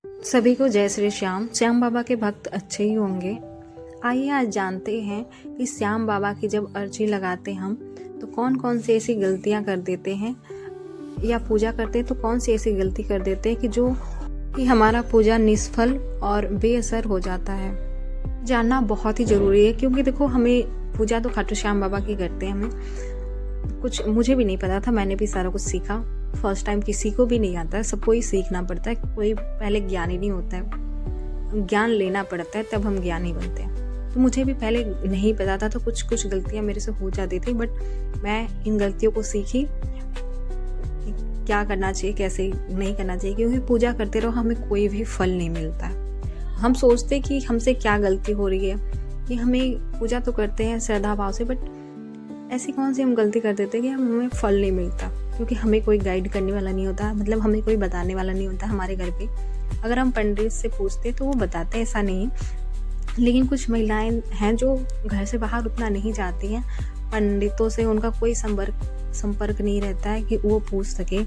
सभी को जय श्री श्याम। श्याम बाबा के भक्त अच्छे ही होंगे। आइए आज जानते हैं कि श्याम बाबा की जब अर्जी लगाते हम तो कौन कौन सी ऐसी गलतियां कर देते हैं, या पूजा करते हैं तो कौन सी ऐसी गलती कर देते हैं कि हमारा पूजा निष्फल और बेअसर हो जाता है। जानना बहुत ही ज़रूरी है, क्योंकि देखो हमें पूजा तो खाटू श्याम बाबा की करते हैं। हमें कुछ मुझे भी नहीं पता था, मैंने भी सारा कुछ सीखा। फर्स्ट टाइम किसी को भी नहीं आता है, सबको ही सीखना पड़ता है। कोई पहले ज्ञानी नहीं होता है, ज्ञान लेना पड़ता है तब हम ज्ञानी बनते हैं। तो मुझे भी पहले नहीं पता था, तो कुछ कुछ गलतियां मेरे से हो जाती थी, बट मैं इन गलतियों को सीखी क्या करना चाहिए, कैसे नहीं करना चाहिए। क्योंकि पूजा करते रहो हमें कोई भी फल नहीं मिलता है। हम सोचते कि हमसे क्या गलती हो रही है, कि हमें पूजा तो करते हैं श्रद्धा भाव से, बट ऐसी कौन सी हम गलती कर देते हैं कि हमें फल नहीं मिलता। क्योंकि हमें कोई गाइड करने वाला नहीं होता, मतलब हमें कोई बताने वाला नहीं होता हमारे घर पे। अगर हम पंडित से पूछते तो वो बताते हैं, ऐसा नहीं है। लेकिन कुछ महिलाएं हैं जो घर से बाहर उतना नहीं जाती हैं, पंडितों से उनका कोई संपर्क नहीं रहता है कि वो पूछ सके।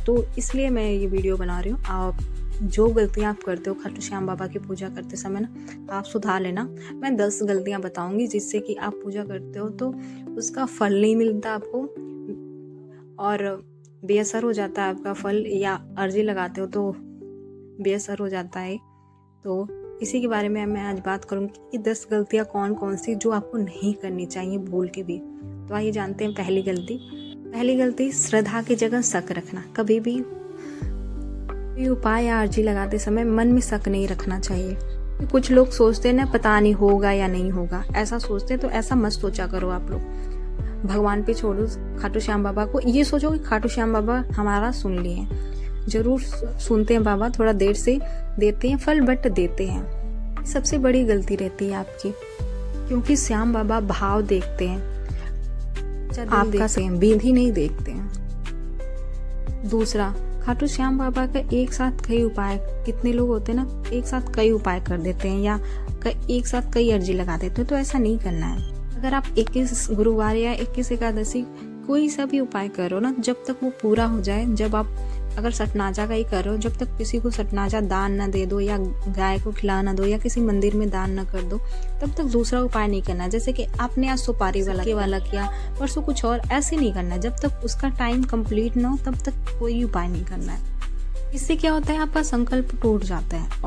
तो इसलिए मैं ये वीडियो बना रही हूँ। आप जो गलतियाँ आप करते हो खाटू श्याम बाबा की पूजा करते समय ना, आप सुधार लेना। मैं 10 गलतियाँ बताऊंगी जिससे कि आप पूजा करते हो तो उसका फल नहीं मिलता आपको और बेअसर हो जाता है आपका फल, या अर्जी लगाते हो तो बेअसर हो जाता है। तो इसी के बारे में मैं आज बात करूंगी कि 10 गलतियाँ कौन कौन सी जो आपको नहीं करनी चाहिए भूल के भी। तो आइए जानते हैं पहली गलती, श्रद्धा की जगह शक रखना। कभी भी उपाय या अर्जी लगाते समय मन में शक नहीं रखना चाहिए। कुछ लोग सोचते हैं ना, पता नहीं होगा या नहीं होगा, ऐसा सोचते हैं। तो ऐसा मत सोचा करो आप लोग। भगवान पे छोड़ो खाटू श्याम बाबा को। ये सोचो कि खाटू श्याम बाबा हमारा सुन लिए। जरूर सुनते हैं बाबा, थोड़ा देर से देते हैं फल, बट देते हैं। सबसे बड़ी गलती रहती है आपकी, क्योंकि श्याम बाबा भाव देखते हैं, आपका विधि नहीं देखते हैं। दूसरा, खाटू श्याम बाबा का एक साथ कई उपाय, कितने लोग होते हैं ना, एक साथ कई उपाय कर देते हैं या एक साथ कई अर्जी लगा देते हैं। तो ऐसा नहीं करना है। अगर आप 21 गुरुवार या 21 एकादशी कोई सा भी उपाय करो ना, जब तक वो पूरा हो जाए, जब आप अगर सटनाजा का ही कर रहे हो, जब तक किसी को सटनाजा दान ना दे दो, या गाय को खिला ना दो, या किसी मंदिर में दान ना कर दो, तब तक दूसरा उपाय नहीं करना। जैसे कि आपने आज सुपारी वाला किया, परसों कुछ और, ऐसे नहीं करना। जब तक उसका टाइम कंप्लीट ना हो तब तक कोई उपाय नहीं करना है। इससे क्या होता है, आपका संकल्प टूट जाता है।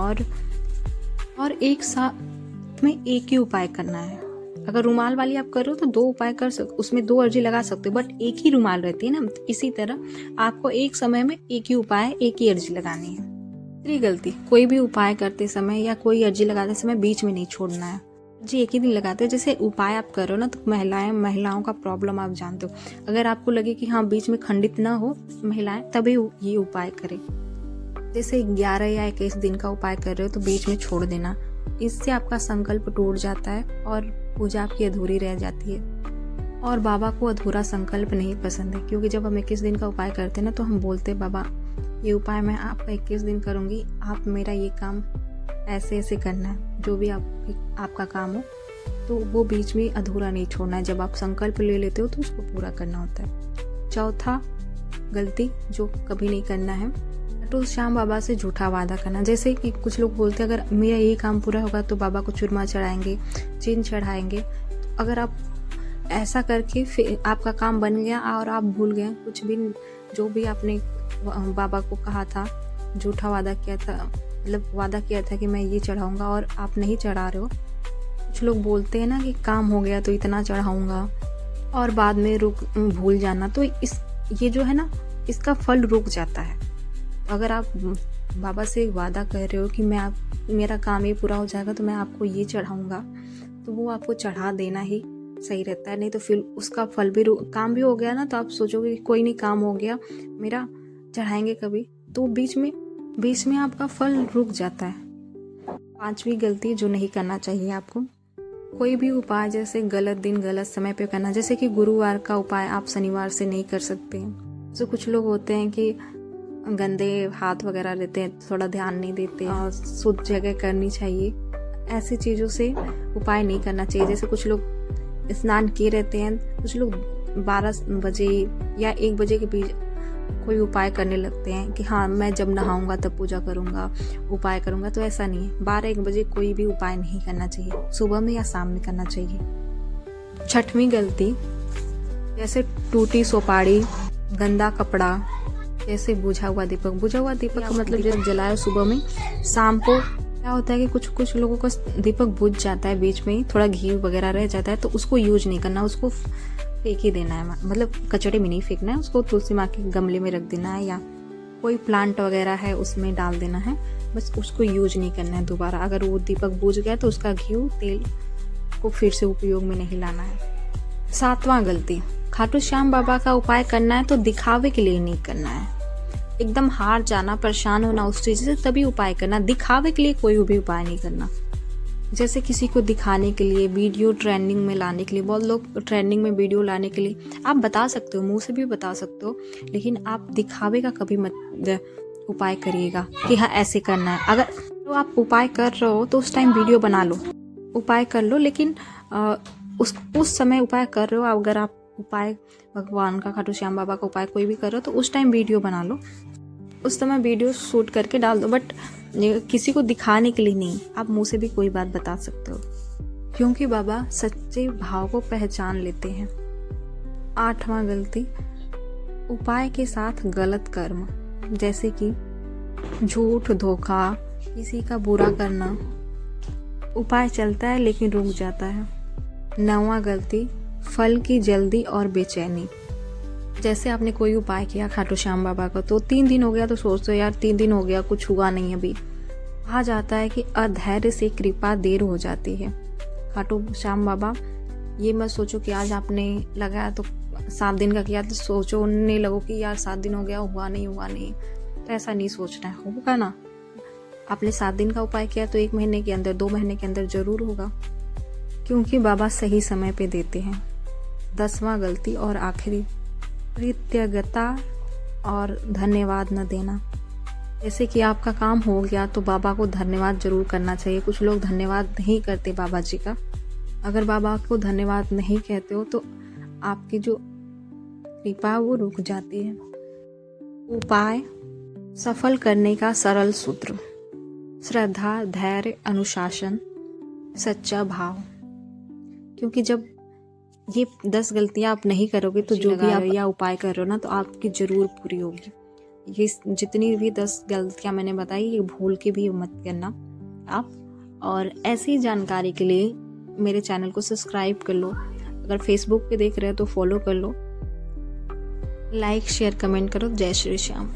और एक साथ में एक ही उपाय करना है। अगर रुमाल वाली आप कर रहे हो तो 2 उपाय कर सकते, उसमें 2 अर्जी लगा सकते हो, बट एक ही रुमाल रहती है ना। इसी तरह आपको एक समय में एक ही उपाय, एक ही अर्जी लगानी है। तीसरी गलती, कोई भी उपाय करते समय या कोई अर्जी लगाते समय बीच में नहीं छोड़ना है। जी एक ही दिन लगाते हो। जैसे उपाय आप कर रहे हो ना, तो महिलाओं का प्रॉब्लम आप जानते हो। अगर आपको लगे कि हाँ बीच में खंडित ना हो महिलाएं, तभी ये उपाय करें। जैसे 11 या 21 दिन का उपाय कर रहे हो तो बीच में छोड़ देना, इससे आपका संकल्प टूट जाता है और पूजा आपकी अधूरी रह जाती है। और बाबा को अधूरा संकल्प नहीं पसंद है, क्योंकि जब हम 21 दिन का उपाय करते हैं ना, तो हम बोलते हैं बाबा ये उपाय मैं आपका 21 दिन करूंगी, आप मेरा ये काम ऐसे ऐसे करना है, जो भी आपका काम हो। तो वो बीच में अधूरा नहीं छोड़ना है। जब आप संकल्प ले लेते हो तो उसको पूरा करना होता है। चौथा गलती जो कभी नहीं करना है, तो श्याम बाबा से झूठा वादा करना। जैसे कि कुछ लोग बोलते हैं अगर मेरा ये काम पूरा होगा तो बाबा को चूरमा चढ़ाएंगे, चिन्ह चढ़ाएंगे। मतलब आप ऐसा करके फिर आपका काम बन गया और आप भूल गए कुछ भी, जो भी आपने बाबा को कहा था, झूठा वादा किया था, मतलब वादा किया था कि मैं ये चढ़ाऊंगा और आप नहीं चढ़ा रहे हो। कुछ लोग बोलते हैं ना कि काम हो गया तो इतना चढ़ाऊंगा, और बाद में भूल जाना। तो ये जो है ना, इसका फल रुक जाता है। अगर आप बाबा से वादा कर रहे हो कि मेरा काम ये पूरा हो जाएगा तो मैं आपको ये चढ़ाऊंगा, तो वो आपको चढ़ा देना ही सही रहता है। नहीं तो फिर उसका फल भी, काम भी हो गया ना, तो आप सोचोगे कोई नहीं, काम हो गया मेरा, चढ़ाएंगे कभी, तो बीच में आपका फल रुक जाता है। 5वीं गलती जो नहीं करना चाहिए आपको, कोई भी उपाय जैसे गलत दिन गलत समय पे करना। जैसे कि गुरुवार का उपाय आप शनिवार से नहीं कर सकते। तो कुछ लोग होते हैं कि गंदे हाथ वगैरह रहते हैं, थोड़ा ध्यान नहीं देते, और शुद्ध जगह करनी चाहिए। ऐसी चीज़ों से उपाय नहीं करना चाहिए। जैसे कुछ लोग स्नान किए रहते हैं, कुछ लोग 12 बजे या 1 बजे के बीच कोई उपाय करने लगते हैं कि हाँ मैं जब नहाऊंगा तब पूजा करूंगा, उपाय करूंगा। तो ऐसा नहीं है, 12-1 बजे कोई भी उपाय नहीं करना चाहिए, सुबह में या शाम में करना चाहिए। छठवीं गलती, जैसे टूटी सुपारी, गंदा कपड़ा, जैसे बुझा हुआ दीपक का मतलब जब जलाए सुबह में, शाम को क्या होता है कि कुछ लोगों का दीपक बुझ जाता है, बीच में थोड़ा घी वगैरह रह जाता है, तो उसको यूज नहीं करना, उसको फेंक ही देना है, मतलब कचड़े में नहीं फेंकना है, उसको तुलसी माँ के गमले में रख देना है या कोई प्लांट वगैरह है उसमें डाल देना है, बस उसको यूज नहीं करना है दोबारा। अगर वो दीपक बुझ गया तो उसका घी तेल को फिर से उपयोग में नहीं लाना है। 7वां गलती, खाटू श्याम बाबा का उपाय करना है तो दिखावे के लिए नहीं करना है। एकदम हार जाना, परेशान होना उस चीज से, तभी उपाय करना, दिखावे के लिए कोई भी उपाय नहीं करना। जैसे किसी को दिखाने के लिए, वीडियो ट्रेंडिंग में लाने के लिए, बहुत लोग ट्रेंडिंग में वीडियो लाने के लिए आप बता सकते हो, मुंह से भी बता सकते हो, लेकिन आप दिखावे का कभी मत उपाय करिएगा कि हाँ ऐसे करना है। अगर तो आप उपाय कर रहे हो तो उस टाइम वीडियो बना लो, उपाय कर लो, लेकिन उस समय उपाय कर रहे हो, अगर आप उपाय भगवान का, खाटू श्याम बाबा का उपाय कोई भी कर रहे हो तो उस टाइम वीडियो बना लो, उस समय वीडियो शूट करके डाल दो, बट किसी को दिखाने के लिए नहीं। आप मुंह से भी कोई बात बता सकते हो, क्योंकि बाबा सच्चे भाव को पहचान लेते हैं। 8वां गलती, उपाय के साथ गलत कर्म, जैसे कि झूठ, धोखा, किसी का बुरा करना। उपाय चलता है लेकिन रुक जाता है। 9वां गलती, फल की जल्दी और बेचैनी, जैसे आपने कोई उपाय किया खाटू श्याम बाबा का, तो 3 दिन हो गया तो सोचते हो यार 3 दिन हो गया कुछ हुआ नहीं अभी। कहा जाता है कि अधैर्य से कृपा देर हो जाती है। खाटू श्याम बाबा ये मत सोचो कि आज आपने लगाया तो 7 दिन का किया तो सोचो नहीं लगो कि यार 7 दिन हो गया हुआ नहीं, तो ऐसा नहीं सोचना है, होगा ना। आपने 7 दिन का उपाय किया तो 1 महीने के अंदर, 2 महीने के अंदर जरूर होगा, क्योंकि बाबा सही समय पे देते हैं। 10वां गलती और आखिरी, कृतज्ञता और धन्यवाद न देना। जैसे कि आपका काम हो गया तो बाबा को धन्यवाद जरूर करना चाहिए। कुछ लोग धन्यवाद नहीं करते बाबा जी का। अगर बाबा को धन्यवाद नहीं कहते हो तो आपकी जो कृपा वो रुक जाती है। उपाय सफल करने का सरल सूत्र, श्रद्धा, धैर्य, अनुशासन, सच्चा भाव। क्योंकि जब ये 10 गलतियां आप नहीं करोगे तो जो भी आप या उपाय कर रहे हो ना, तो आपकी जरूर पूरी होगी। ये जितनी भी 10 गलतियां मैंने बताई, ये भूल के भी मत करना आप। और ऐसी जानकारी के लिए मेरे चैनल को सब्सक्राइब कर लो। अगर फेसबुक पे देख रहे हो तो फॉलो कर लो। लाइक, शेयर, कमेंट करो। जय श्री श्याम।